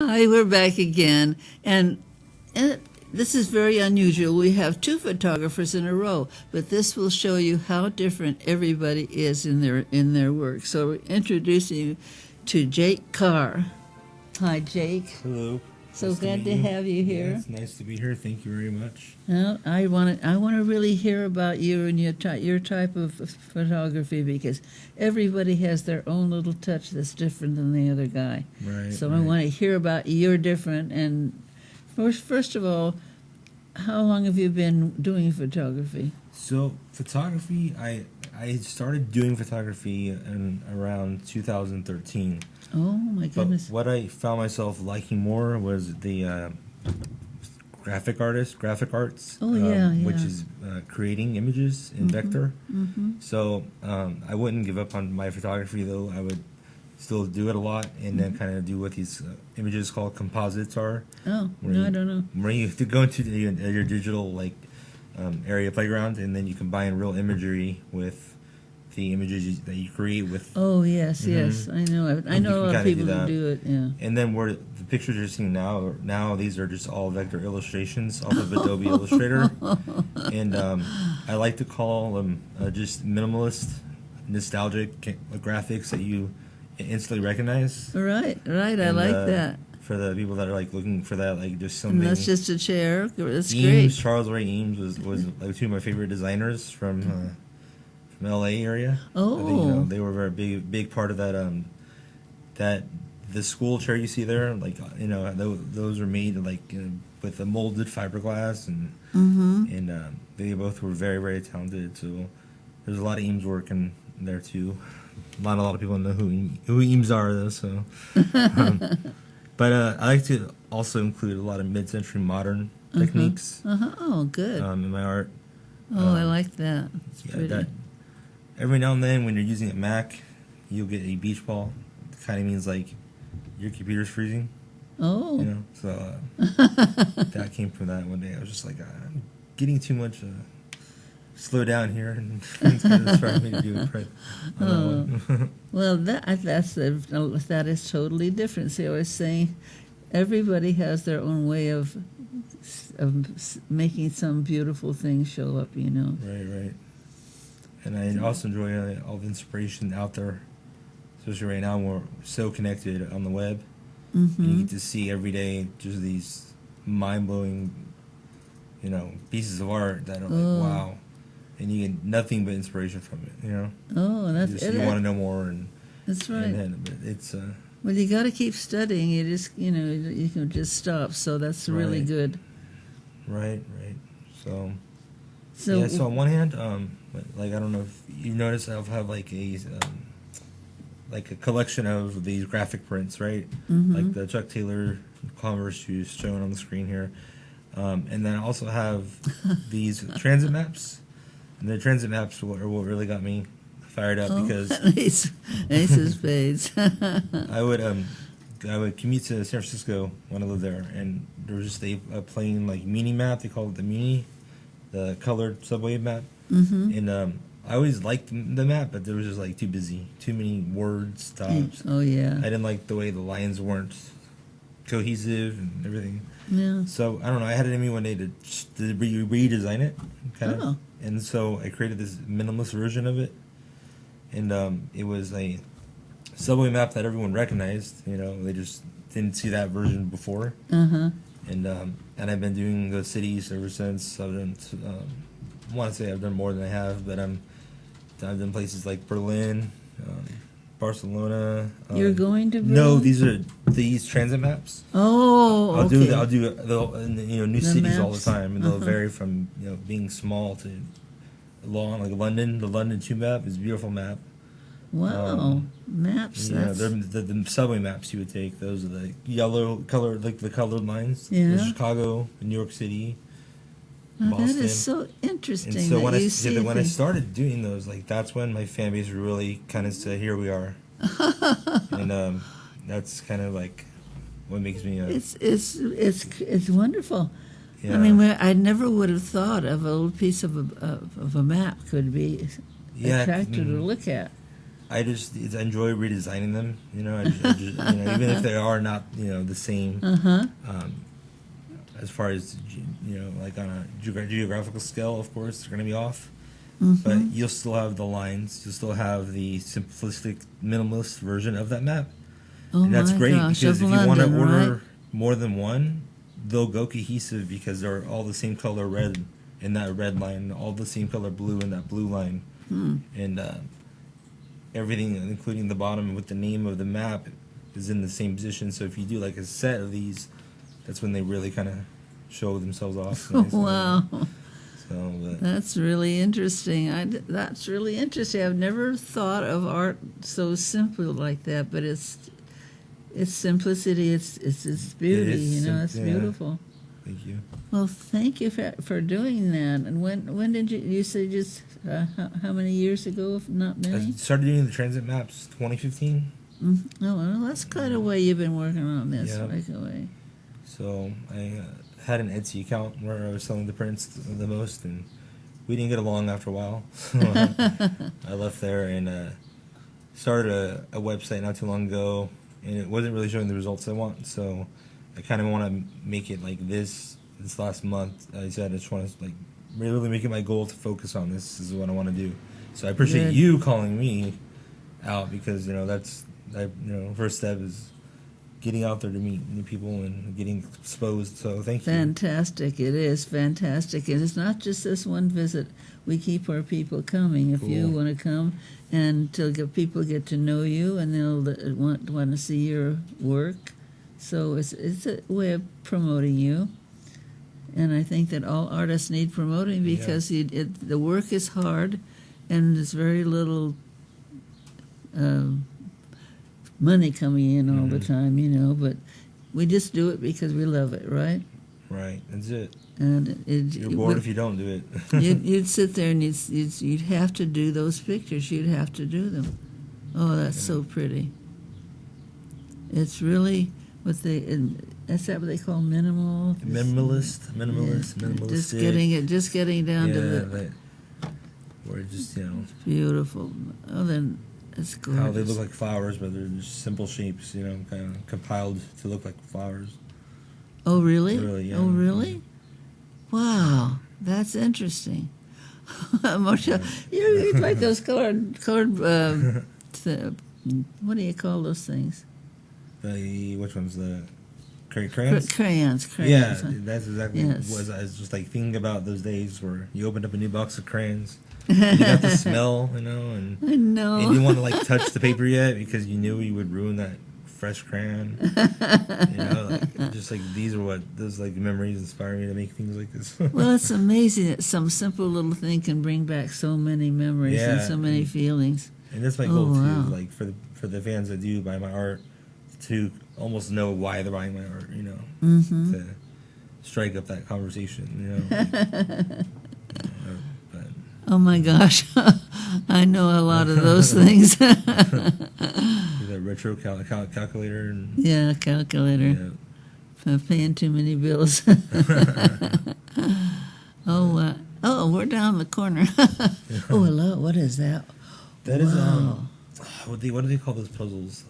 Hi, we're back again, and this is very unusual. We have two photographers in a row, but this will show you how different everybody is in their work. So we're introducing you to Jake Kerr. Hi, Jake. Hello. So Nice glad to meet you. have you here. Yeah, it's nice to be here. Thank you very much. Well, I want to really hear about you and your type of photography, because everybody has their own little touch that's different than the other guy. Right. So right. I want to hear about your different. And first of all, how long have you been doing photography? So photography, I started doing photography in around 2013. Oh my goodness! But what I found myself liking more was the graphic arts. Oh yeah. Which is creating images in vector. Mm-hmm. So I wouldn't give up on my photography, though. I would still do it a lot, and then kind of do what these images called composites are. Oh no, I don't know. Where you have to go into your digital area playground, and then you combine real imagery with the images that you create with. Oh yes, yes, I know. I know a lot of people who do it. Yeah. And then where the pictures you're seeing now these are just all vector illustrations off of Adobe Illustrator, and I like to call them just minimalist, nostalgic graphics that you instantly recognize. Right. I like that. For the people that are looking for that, just something. And that's just a chair. That's Eames, great. Charles Ray Eames was two of my favorite designers from L.A. area. Oh. They were a very big part of that. That the school chair you see there, those were made with a molded fiberglass, and they both were very, very talented. So there's a lot of Eames work in there too. Not a lot of people know who Eames are, though. So, but I like to also include a lot of mid-century modern techniques. Oh, good. In my art. Oh, I like that. It's pretty. Every now and then, when you're using a Mac, you'll get a beach ball. It kind of means your computer's freezing. Oh. So that came from that one day. I was just I'm getting too much. Slow down here, and it's going to inspire me to do it right. Well, that is totally different. See, I was saying, everybody has their own way of making some beautiful thing show up. Right. And I also enjoy all the inspiration out there, especially right now. We're so connected on the web, and you get to see every day just these mind-blowing, pieces of art that are wow. And you get nothing but inspiration from it, Oh, that's you want to know more, and that's right. But it's well, you got to keep studying. You just you can just stop. So that's really good. Right. So yeah. So on one hand, I don't know if you've noticed, I have a collection of these graphic prints, right? Like the Chuck Taylor Converse shoes shown on the screen here, and then I also have these transit maps. And the transit maps were what really got me fired up, because Ace of Spades. I would commute to San Francisco when I lived there, and there was just a plain mini map. They called it the colored subway map. And I always liked the map, but there was just too busy, too many word stops. Oh yeah. I didn't like the way the lines weren't cohesive and everything. Yeah. So I don't know. I had it in me one day to redesign it, kind of. Oh. And so I created this minimalist version of it, and it was a subway map that everyone recognized. They just didn't see that version before. And I've been doing those cities ever since. I've done. I want to say I've done more than I have, but I've done places like Berlin, Barcelona. You're going to Berlin? No, these transit maps. Oh, I'll okay. do new cities maps all the time, and they'll vary from being small to long. Like London, the London Tube map is a beautiful map. Wow, maps. Yeah, the subway maps you would take. Those are the yellow color, the colored lines. Yeah. Chicago, New York City. Now, Boston. that is so interesting. And so when I started doing those, that's when my fan base really kind of said, "Here we are," and that's kind of what makes me. It's wonderful. Yeah. I mean, I never would have thought of a little piece of a map could be attractive to look at. I enjoy redesigning them. Even if they are not the same. As far as like on a geographical scale, of course, they're going to be off. But you'll still have the lines. You'll still have the simplistic minimalist version of that map. Oh, and that's my great gosh, because of if you want to London, order right? more than one, they'll go cohesive because they're all the same color red in that red line, all the same color blue in that blue line, and everything, including the bottom with the name of the map, is in the same position. So if you do like a set of these, that's when they really kind of show themselves off. Nice. Wow. But That's really interesting. That's really interesting. I've never thought of art so simple like that, but it's simplicity. It's beauty. It's yeah. beautiful. Thank you. Well, thank you for doing that. And when did you say just how many years ago? If not I many. started doing the transit maps 2015. Oh, well, that's quite a way you've been working on this. Yeah. Right away. So I had an Etsy account where I was selling the prints the most, and we didn't get along after a while. So I left there and started a website not too long ago, and it wasn't really showing the results I want. So I kind of want to make it like this last month. I said I just want to like really make it my goal to focus on this. This is what I want to do. So I appreciate Good. you calling me out because that's first step is getting out there to meet new people and getting exposed. So thank you. Fantastic. It is fantastic. And it's not just this one visit. We keep our people coming. If you Cool. want to come and people get to know you and they'll want to see your work. So it's a way of promoting you. And I think that all artists need promoting because the work is hard and there's very little money coming in all the time, but we just do it because we love it, right? Right, that's it. And You're bored if you don't do it. you'd sit there and you'd have to do those pictures. You'd have to do them. Oh, that's so pretty. It's really that's what they call minimal. Minimalist, Yeah, minimalistic. just getting down to the Where it just beautiful. Oh, then it's gorgeous. how they look like flowers, but they're just simple shapes, kind of compiled to look like flowers. Oh, really? Really, yeah. Oh, really? Wow, that's interesting. Marcia, you like those colored what do you call those things? Which one's the crayons? Crayons. Yeah, Huh? that's exactly Yes. what I was just like thinking about those days where you opened up a new box of crayons. You got the smell, and I know. and you didn't want to like touch the paper yet because you knew you would ruin that fresh crayon. Just like these are those like memories inspire me to make things like this. Well, it's amazing that some simple little thing can bring back so many memories and so many feelings. And that's my goal too, wow. like for the fans that do buy my art to almost know why they're buying my art, to strike up that conversation, but Oh my gosh, I know a lot of those things. the retro calculator and Yeah, calculator. Paying too many bills. Oh, we're down the corner. Oh, hello. What is that? that is Wow. what do they call those puzzles?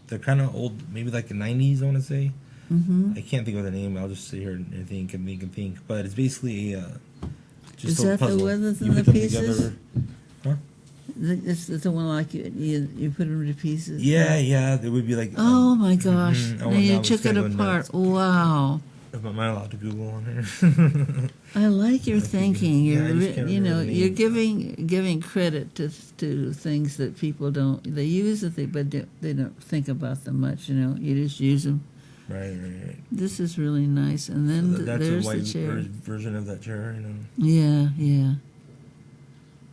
They're kind of old, maybe like the 90s, I want to say. Mm-hmm. I can't think of the name. I'll just sit here and think and make and think. But it's basically just Is a that the puzzle. ones You in put the them pieces? together. Huh? It's the one like you put them to pieces. Yeah. It would be like. Oh my gosh! mhm. Oh, Now you now it's took it kinda going apart. nuts. Wow! Am I allowed to Google on here? I like your thinking. Yeah, You're, I just can't remember the you're name. giving credit to things that people don't. They use it, but they don't think about them much. You just use them. Right. This is really nice. And then So that's there's a white the chair. version of that chair, Yeah.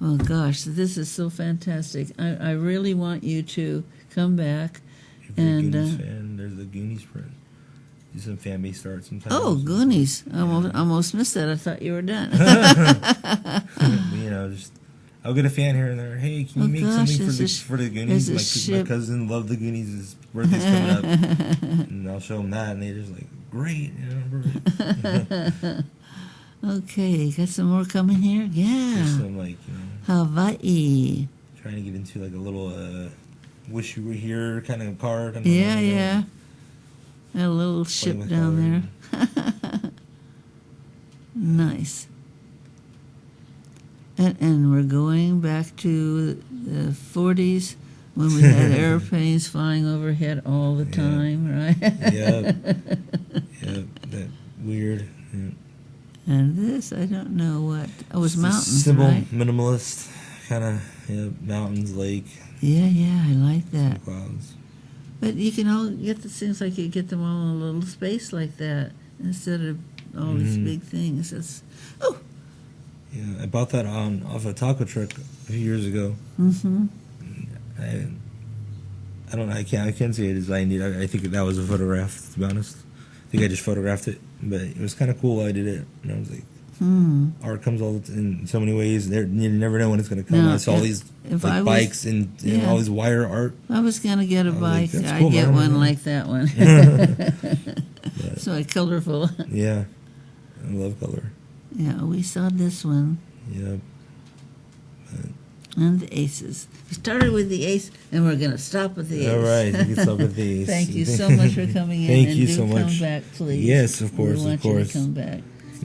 Oh gosh, this is so fantastic. I really want you to come back. If you're a And, Goonies fan, there's the Goonies print. Do some fan base art sometimes. Oh, Goonies! I almost missed that. I thought you were done. Just I'll get a fan here and there. Hey, can you make gosh, something for the Goonies? there's a My ship. cousin loved the Goonies. His birthday's coming up, and I'll show them that, and they just like great. Perfect. Okay, got some more coming here. Yeah, Just some Hawaii. trying to get into like a little wish you were here kind of card. And Yeah. A little ship with down color. there. Nice. And we're going back to the 40s when we had airplanes flying overhead all the time, right? Yep. That weird. Yeah. And this, I don't know what. Oh, it was It's mountains, simple, right? minimalist, kind of mountains, lake, Yeah, I like that. clouds. But you can all get the things like you get them all in a little space like that instead of all these big things. Yeah, I bought that off a taco truck a few years ago. Mm-hmm. I don't know. I can't say I designed it. I think that was a photograph. To be honest, I think I just photographed it, but it was kind of cool. I did it, and I was like, art comes in so many ways. You never know when it's going to come. No, I saw these like bikes and all these wire art. I was going to get a bike. Like, I'd cool, get man. one like that one. So colorful. Yeah, I love color. Yeah, we saw this one. Yeah. And the aces. We started with the ace, and we're going to stop with the ace. All right, you can stop with the ace. Thank you so much for coming in. Thank and you do so much. come back, please. Yes, of course, We want of course. you to come back.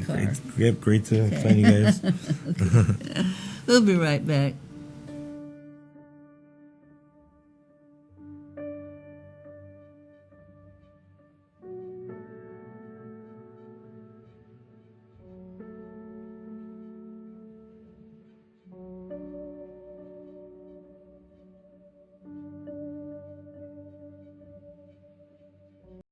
Carr. Great to find you guys. We'll be right back.